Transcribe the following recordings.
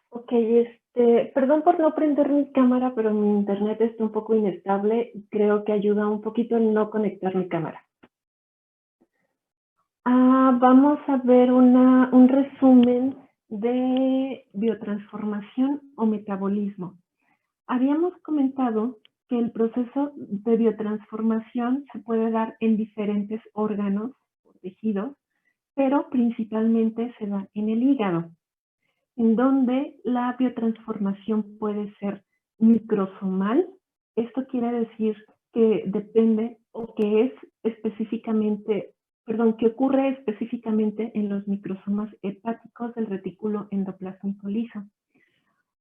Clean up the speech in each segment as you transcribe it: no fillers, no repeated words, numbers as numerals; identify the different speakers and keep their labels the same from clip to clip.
Speaker 1: Ok, perdón por no prender mi cámara, pero mi internet está un poco inestable y creo que ayuda un poquito el no conectar mi cámara. Vamos a ver un resumen de biotransformación o metabolismo. Habíamos comentado que el proceso de biotransformación se puede dar en diferentes órganos o tejidos, pero principalmente se da en el hígado, en donde la biotransformación puede ser microsomal. Esto quiere decir que depende o que es específicamente, perdón, que ocurre específicamente en los microsomas hepáticos del retículo endoplásmico liso.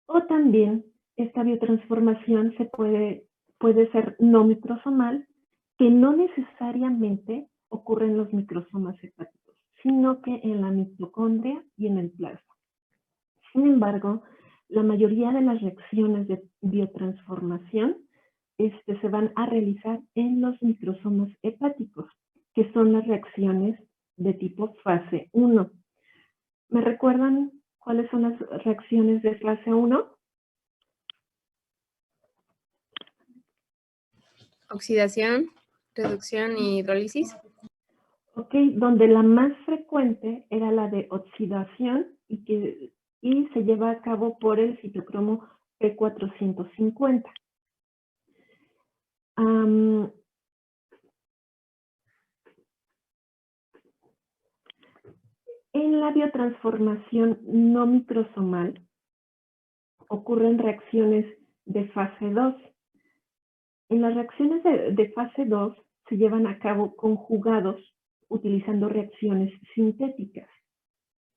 Speaker 1: O también esta biotransformación puede ser no microsomal, que no necesariamente ocurre en los microsomas hepáticos, sino que en la mitocondria y en el plasma. Sin embargo, la mayoría de las reacciones de biotransformación se van a realizar en los microsomas hepáticos, que son las reacciones de tipo fase 1. ¿Me recuerdan cuáles son las reacciones de fase 1?
Speaker 2: Oxidación, reducción y hidrólisis.
Speaker 1: Ok, donde la más frecuente era la de oxidación y se lleva a cabo por el citocromo P450. En la biotransformación no microsomal ocurren reacciones de fase 2. En las reacciones de fase 2 se llevan a cabo conjugados utilizando reacciones sintéticas.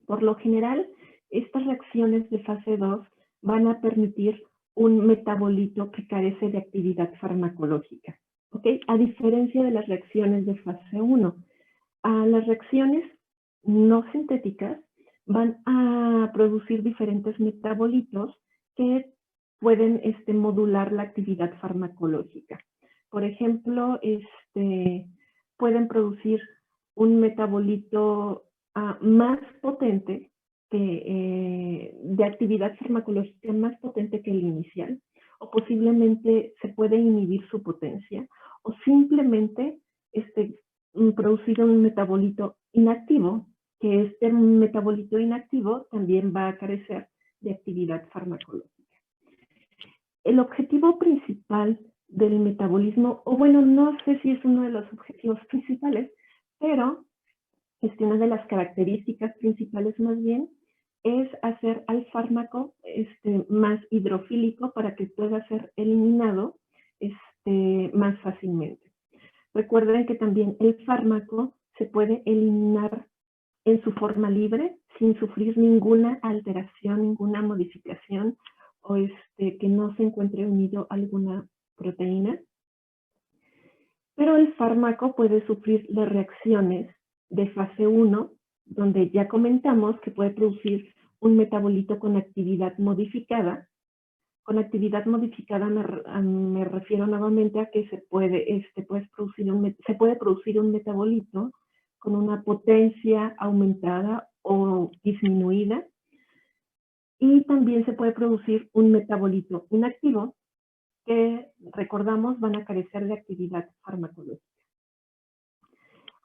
Speaker 1: Por lo general, estas reacciones de fase 2 van a permitir un metabolito que carece de actividad farmacológica. ¿Okay? A diferencia de las reacciones de fase 1, las reacciones no sintéticas van a producir diferentes metabolitos que pueden modular la actividad farmacológica. Por ejemplo, pueden producir un metabolito más potente de actividad farmacológica más potente que el inicial, o posiblemente se puede inhibir su potencia, o simplemente producir un metabolito inactivo, que este metabolito inactivo también va a carecer de actividad farmacológica. El objetivo principal del metabolismo, o bueno, no sé si es uno de los objetivos principales, pero una de las características principales más bien es hacer al fármaco más hidrofílico para que pueda ser eliminado más fácilmente. Recuerden que también el fármaco se puede eliminar en su forma libre, sin sufrir ninguna alteración, ninguna modificación, o que no se encuentre unido a alguna proteína. Pero el fármaco puede sufrir las reacciones de fase 1, donde ya comentamos que puede producir un metabolito con actividad modificada. Con actividad modificada me refiero nuevamente a que se puede producir un metabolito con una potencia aumentada o disminuida, y también se puede producir un metabolito inactivo que, recordamos, van a carecer de actividad farmacológica.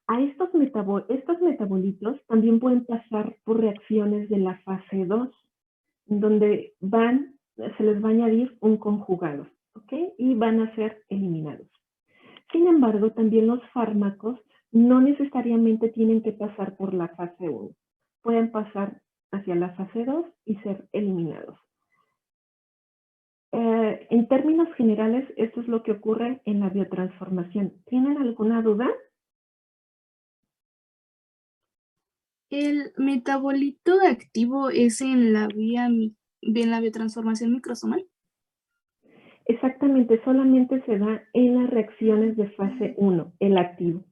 Speaker 1: A estos metabolitos también pueden pasar por reacciones de la fase 2, donde se les va a añadir un conjugado, ¿ok? Y van a ser eliminados. Sin embargo, también los fármacos no necesariamente tienen que pasar por la fase 1. Pueden pasar hacia la fase 2 y ser eliminados. En términos generales, esto es lo que ocurre en la biotransformación. ¿Tienen alguna duda?
Speaker 3: ¿El metabolito activo es en la biotransformación microsomal?
Speaker 1: Exactamente, solamente se da en las reacciones de fase 1, el activo.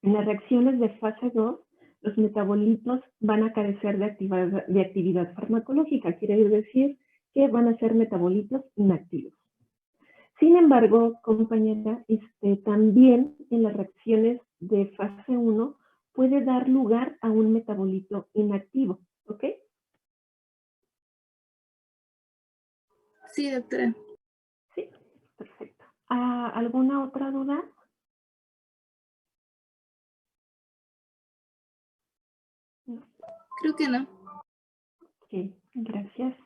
Speaker 1: En las reacciones de fase 2, los metabolitos van a carecer de actividad farmacológica, quiere decir que van a ser metabolitos inactivos. Sin embargo, compañera, también en las reacciones de fase 1 puede dar lugar a un metabolito inactivo, ¿ok?
Speaker 3: Sí, doctora.
Speaker 1: Sí, perfecto. ¿Alguna otra duda? No.
Speaker 3: Creo que no.
Speaker 1: Ok, gracias.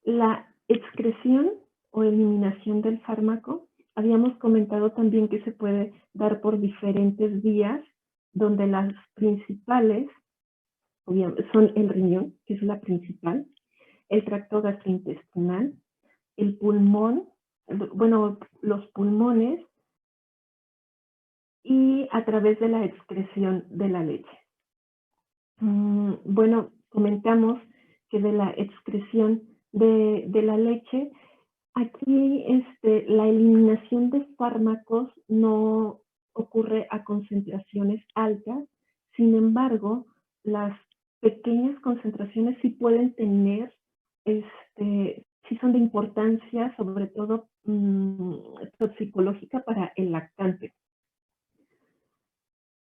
Speaker 1: La excreción o eliminación del fármaco, habíamos comentado también que se puede dar por diferentes vías, donde las principales son el riñón, que es la principal, el tracto gastrointestinal, el pulmón, bueno, los pulmones y a través de la excreción de la leche. Bueno, comentamos que de la excreción de la leche, aquí la eliminación de fármacos no ocurre a concentraciones altas, sin embargo, las pequeñas concentraciones sí pueden tener, sí son de importancia, sobre todo toxicológica para el lactante.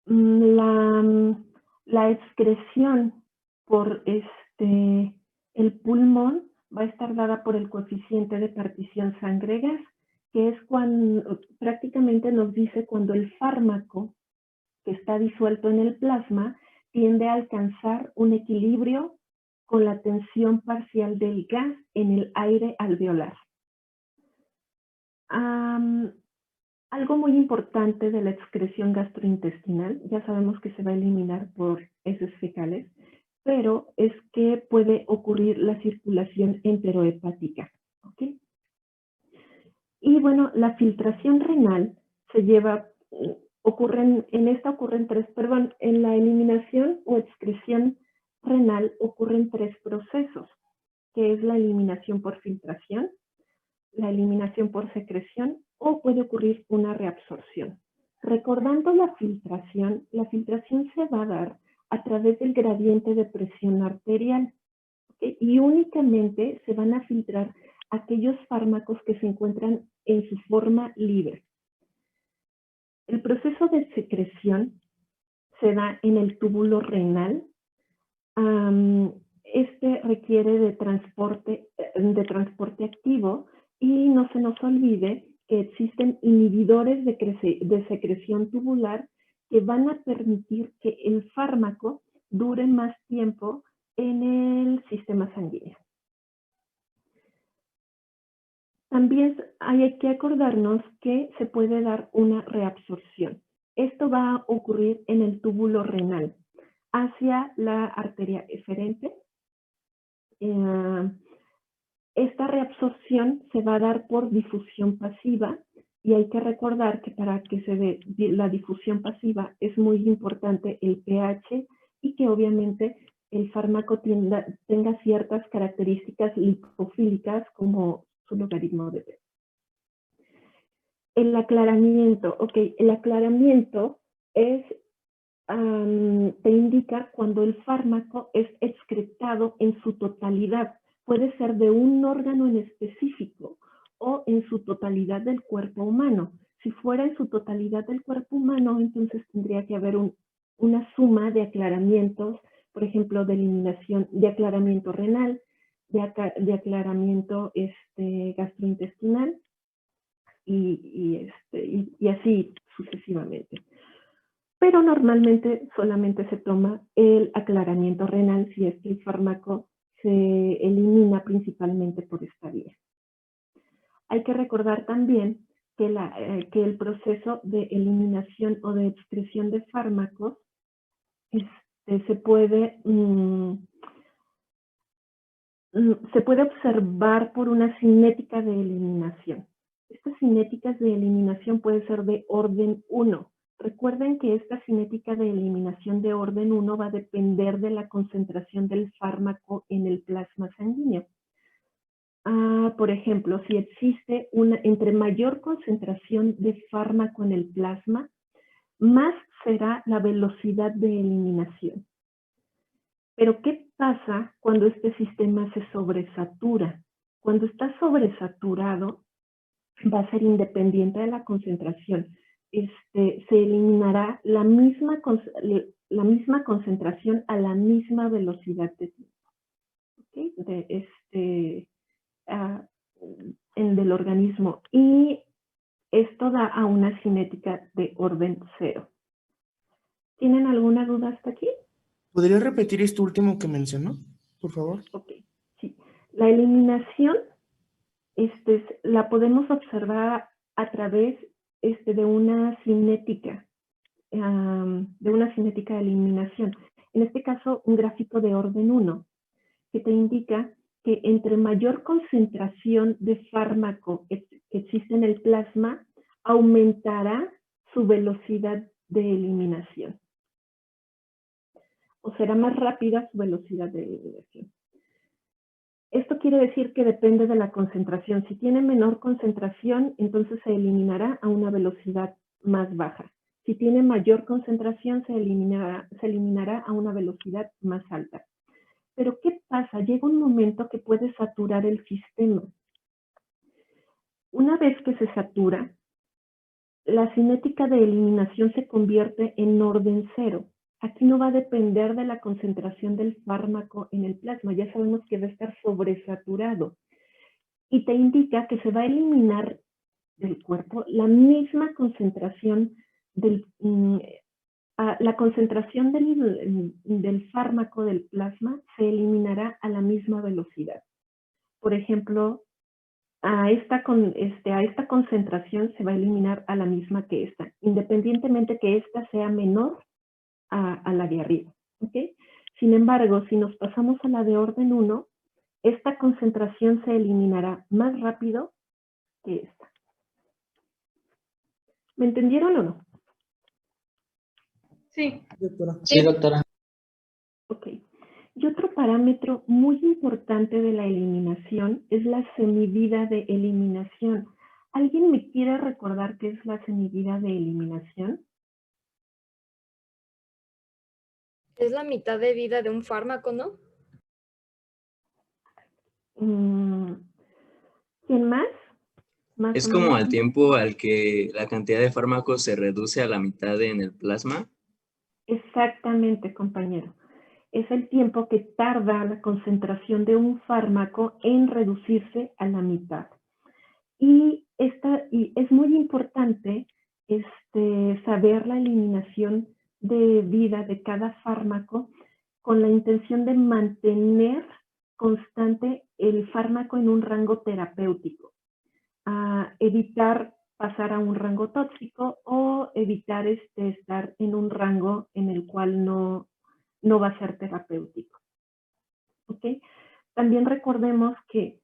Speaker 1: La excreción por el pulmón va a estar dada por el coeficiente de partición sangre-gas, que es cuando prácticamente nos dice cuando el fármaco que está disuelto en el plasma tiende a alcanzar un equilibrio con la tensión parcial del gas en el aire alveolar. Algo muy importante de la excreción gastrointestinal, ya sabemos que se va a eliminar por heces fecales, pero es que puede ocurrir la circulación enterohepática. ¿Okay? Y bueno, la filtración renal se lleva, en la eliminación o excreción renal ocurren 3 procesos, que es la eliminación por filtración, la eliminación por secreción o puede ocurrir una reabsorción. Recordando la filtración se va a dar a través del gradiente de presión arterial, ¿okay? Y únicamente se van a filtrar aquellos fármacos que se encuentran en su forma libre. El proceso de secreción se da en el túbulo renal. Este requiere de transporte activo y no se nos olvide que existen inhibidores de secreción tubular que van a permitir que el fármaco dure más tiempo en el sistema sanguíneo. También hay que acordarnos que se puede dar una reabsorción. Esto va a ocurrir en el túbulo renal hacia la arteria eferente. Esta reabsorción se va a dar por difusión pasiva y hay que recordar que para que se dé la difusión pasiva es muy importante el pH y que obviamente el fármaco tenga ciertas características lipofílicas como su logaritmo de T. El aclaramiento, el aclaramiento te indica cuando el fármaco es excretado en su totalidad. Puede ser de un órgano en específico o en su totalidad del cuerpo humano. Si fuera en su totalidad del cuerpo humano, entonces tendría que haber una suma de aclaramientos, por ejemplo, de eliminación, de aclaramiento renal, de aclaramiento gastrointestinal y así sucesivamente. Pero normalmente solamente se toma el aclaramiento renal si es que el fármaco se elimina principalmente por esta vía. Hay que recordar también que el proceso de eliminación o de excreción de fármacos se puede observar por una cinética de eliminación. Estas cinéticas de eliminación pueden ser de orden 1. Recuerden que esta cinética de eliminación de orden 1 va a depender de la concentración del fármaco en el plasma sanguíneo. Por ejemplo, si existe entre mayor concentración de fármaco en el plasma, más será la velocidad de eliminación. Pero, ¿qué pasa cuando este sistema se sobresatura? Cuando está sobresaturado, va a ser independiente de la concentración. Se eliminará la misma concentración a la misma velocidad de tiempo. ¿Okay? del organismo y esto da a una cinética de orden 0. ¿Tienen alguna duda hasta aquí?
Speaker 4: ¿Podría repetir esto último que mencionó, por favor?
Speaker 1: Ok, sí. La eliminación la podemos observar a través de una cinética, de eliminación. En este caso, un gráfico de orden 1, que te indica que entre mayor concentración de fármaco que existe en el plasma, aumentará su velocidad de eliminación. O será más rápida su velocidad de eliminación. Esto quiere decir que depende de la concentración. Si tiene menor concentración, entonces se eliminará a una velocidad más baja. Si tiene mayor concentración, se eliminará a una velocidad más alta. Pero ¿qué pasa? Llega un momento que puede saturar el sistema. Una vez que se satura, la cinética de eliminación se convierte en orden 0. Aquí no va a depender de la concentración del fármaco en el plasma. Ya sabemos que va a estar sobresaturado. Y te indica que se va a eliminar del cuerpo la misma concentración la concentración del fármaco del plasma se eliminará a la misma velocidad. Por ejemplo, a esta concentración se va a eliminar a la misma que esta, independientemente que esta sea menor a la de arriba. ¿Okay? Sin embargo, si nos pasamos a la de orden 1, esta concentración se eliminará más rápido que esta. ¿Me entendieron o no?
Speaker 2: Sí.
Speaker 4: Doctora.
Speaker 5: Sí, doctora.
Speaker 1: Ok. Y otro parámetro muy importante de la eliminación es la semivida de eliminación. ¿Alguien me quiere recordar qué es la semivida de eliminación?
Speaker 2: Es la mitad de vida de un fármaco, ¿no?
Speaker 1: ¿Quién más? Más
Speaker 5: Es
Speaker 1: o
Speaker 5: como
Speaker 1: menos.
Speaker 5: al tiempo al que la cantidad de fármacos se reduce a la mitad en el plasma.
Speaker 1: Exactamente, compañero. Es el tiempo que tarda la concentración de un fármaco en reducirse a la mitad. Y es muy importante saber la eliminación de vida de cada fármaco con la intención de mantener constante el fármaco en un rango terapéutico, evitar pasar a un rango tóxico o evitar estar en un rango en el cual no va a ser terapéutico. ¿Okay? También recordemos que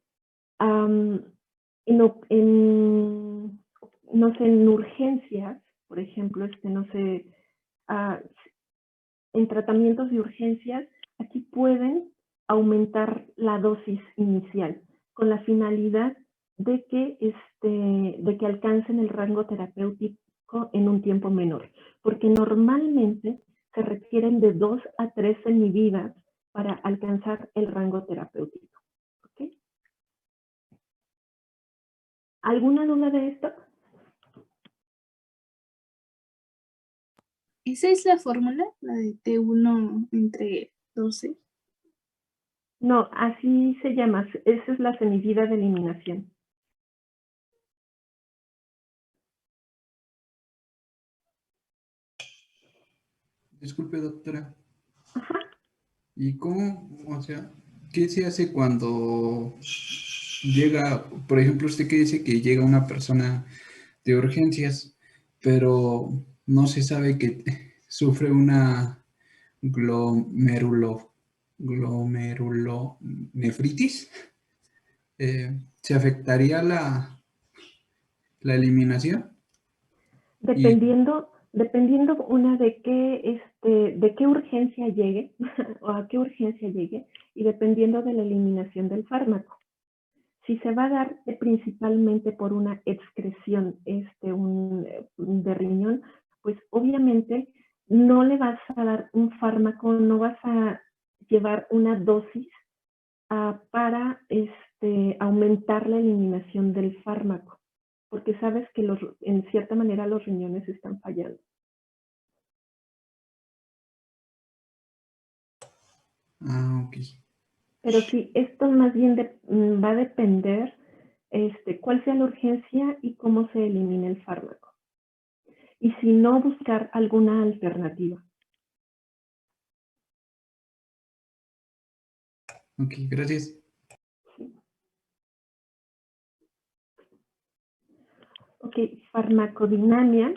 Speaker 1: no sé, en urgencias, por ejemplo, en tratamientos de urgencias, aquí pueden aumentar la dosis inicial con la finalidad de que alcancen el rango terapéutico en un tiempo menor, porque normalmente se requieren de 2 a 3 semivivas para alcanzar el rango terapéutico. ¿Okay? ¿Alguna duda de esto?
Speaker 3: ¿Esa es la fórmula? La de T1 entre 12.
Speaker 1: No, así se llama. Esa es la semivida de eliminación.
Speaker 6: Disculpe, doctora.
Speaker 1: Ajá.
Speaker 6: ¿Y cómo, o sea, qué se hace cuando llega, por ejemplo, usted que dice que llega una persona de urgencias, pero no se sabe que sufre una glomerulonefritis? ¿Se afectaría la eliminación? Y,
Speaker 1: Dependiendo una de qué urgencia llegue o a qué urgencia llegue y dependiendo de la eliminación del fármaco. Si se va a dar principalmente por una excreción de riñón, pues obviamente no le vas a dar un fármaco, no vas a llevar una dosis para aumentar la eliminación del fármaco, porque sabes que en cierta manera los riñones están fallando.
Speaker 6: ah, ok.
Speaker 1: Pero sí, esto más bien va a depender cuál sea la urgencia y cómo se elimina el fármaco. Y si no, buscar alguna alternativa.
Speaker 6: Ok, gracias.
Speaker 1: Ok, farmacodinamia.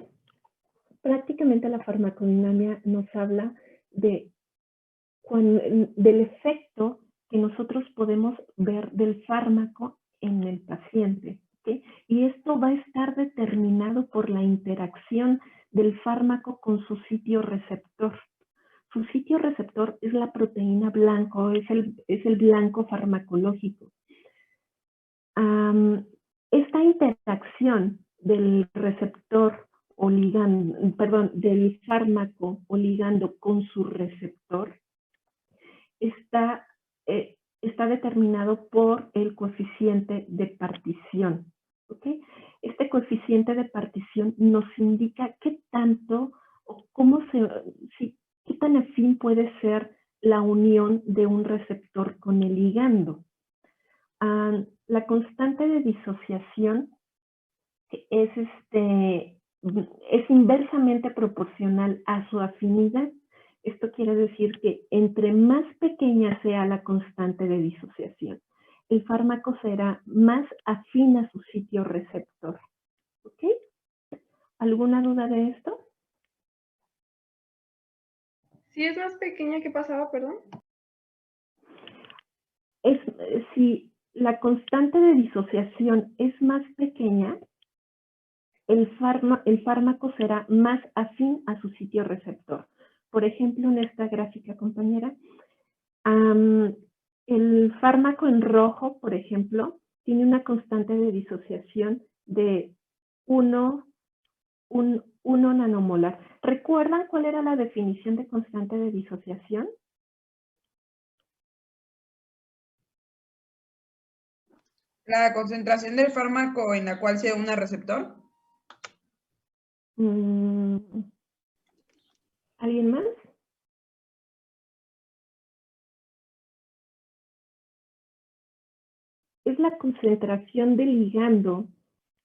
Speaker 1: Prácticamente la farmacodinamia nos habla del efecto que nosotros podemos ver del fármaco en el paciente. ¿Sí? Y esto va a estar determinado por la interacción del fármaco con su sitio receptor. Su sitio receptor es la proteína blanco, es el blanco farmacológico. Esta interacción del receptor o ligando, del fármaco o ligando con su receptor está determinado por el coeficiente de partición. ¿Okay? Este coeficiente de partición nos indica qué tanto o qué tan afín puede ser la unión de un receptor con el ligando. La constante de disociación es inversamente proporcional a su afinidad. Esto quiere decir que entre más pequeña sea la constante de disociación, el fármaco será más afín a su sitio receptor. ¿Ok? ¿Alguna duda de esto?
Speaker 3: Si es más pequeña, ¿qué pasaba, perdón?
Speaker 1: Si la constante de disociación es más pequeña, el fármaco será más afín a su sitio receptor. Por ejemplo, en esta gráfica, compañera, el fármaco en rojo, por ejemplo, tiene una constante de disociación de 1 nanomolar. ¿Recuerdan cuál era la definición de constante de disociación?
Speaker 7: La concentración del fármaco en la cual se une receptor.
Speaker 1: ¿Alguien más? Es la concentración del ligando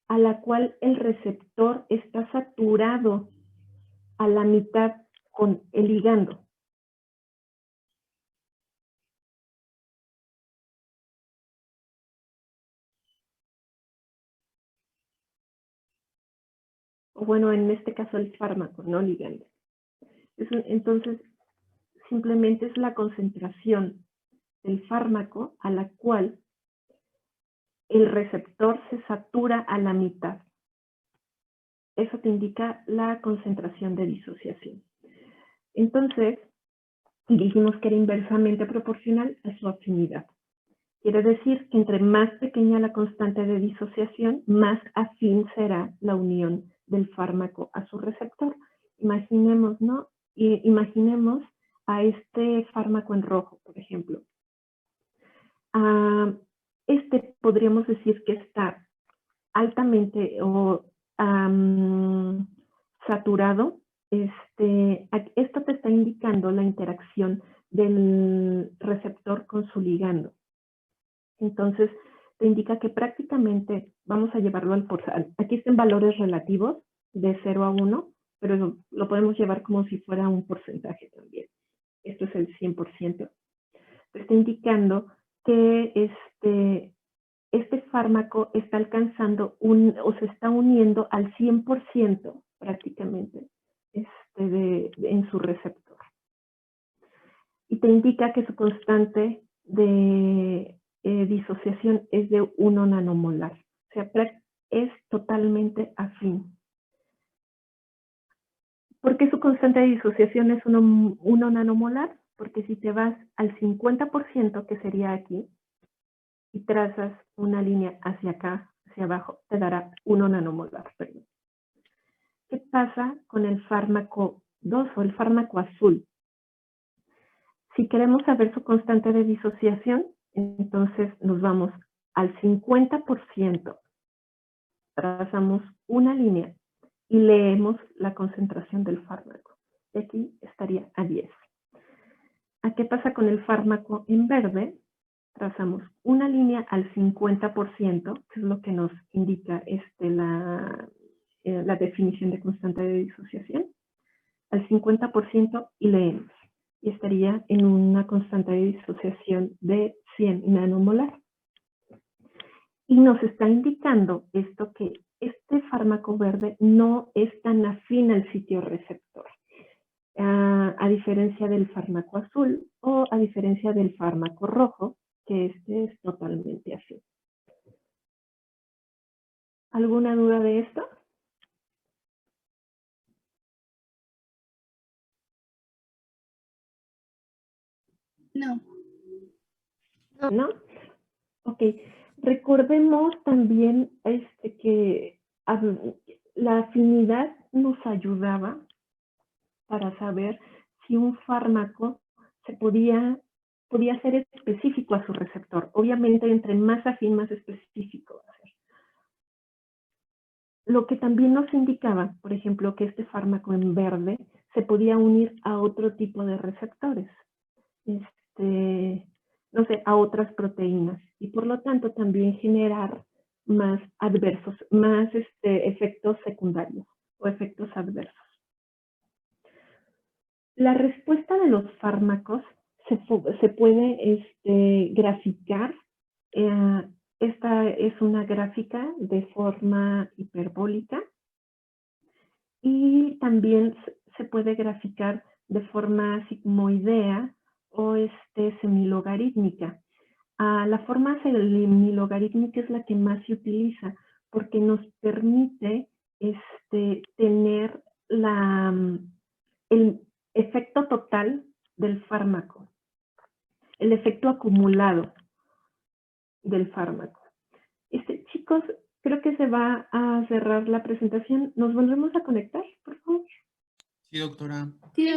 Speaker 1: a la cual el receptor está saturado a la mitad con el ligando. O bueno, en este caso el fármaco, no ligando. Entonces, simplemente es la concentración del fármaco a la cual el receptor se satura a la mitad. Eso te indica la concentración de disociación. Entonces, dijimos que era inversamente proporcional a su afinidad. Quiere decir que entre más pequeña la constante de disociación, más afín será la unión del fármaco a su receptor. Imaginemos, ¿no? Imaginemos a este fármaco en rojo, por ejemplo. Podríamos decir que está altamente saturado. Esto te está indicando la interacción del receptor con su ligando. Entonces, te indica que prácticamente vamos a llevarlo al porcentaje. Aquí están valores relativos de 0 a 1, pero lo podemos llevar como si fuera un porcentaje también. Esto es el 100%. Te está indicando que este fármaco está alcanzando o se está uniendo al 100% prácticamente en su receptor. Y te indica que su constante de disociación es de 1 nanomolar. O sea, es totalmente afín. ¿Por qué su constante de disociación es 1 nanomolar? Porque si te vas al 50%, que sería aquí, y trazas una línea hacia acá, hacia abajo, te dará 1 nanomolar. Perdón. ¿Qué pasa con el fármaco 2 o el fármaco azul? Si queremos saber su constante de disociación, entonces nos vamos al 50%, trazamos una línea y leemos la concentración del fármaco. Y aquí estaría a 10. ¿A qué pasa con el fármaco en verde? trazamos una línea al 50%, que es lo que nos indica la definición de constante de disociación, al 50% y leemos. Y estaría en una constante de disociación de 100 nanomolar. Y nos está indicando esto que este fármaco verde no es tan afín al sitio receptor, a diferencia del fármaco azul o a diferencia del fármaco rojo, que este es totalmente afín. ¿Alguna duda de esto?
Speaker 3: No.
Speaker 1: ¿No? Ok. Recordemos también que la afinidad nos ayudaba para saber si un fármaco podía ser específico a su receptor. Obviamente, entre más afín, más específico va a ser. Lo que también nos indicaba, por ejemplo, que este fármaco en verde se podía unir a otro tipo de receptores, no sé, a otras proteínas, y por lo tanto también generar más adversos, más efectos secundarios o efectos adversos. La respuesta de los fármacos se puede graficar. Esta es una gráfica de forma hiperbólica y también se puede graficar de forma sigmoidea o semilogarítmica. La forma semilogarítmica es la que más se utiliza porque nos permite tener el efecto total del fármaco, el efecto acumulado del fármaco. Chicos, creo que se va a cerrar la presentación. ¿Nos volvemos a conectar, por favor?
Speaker 4: Sí, doctora.
Speaker 3: Sí,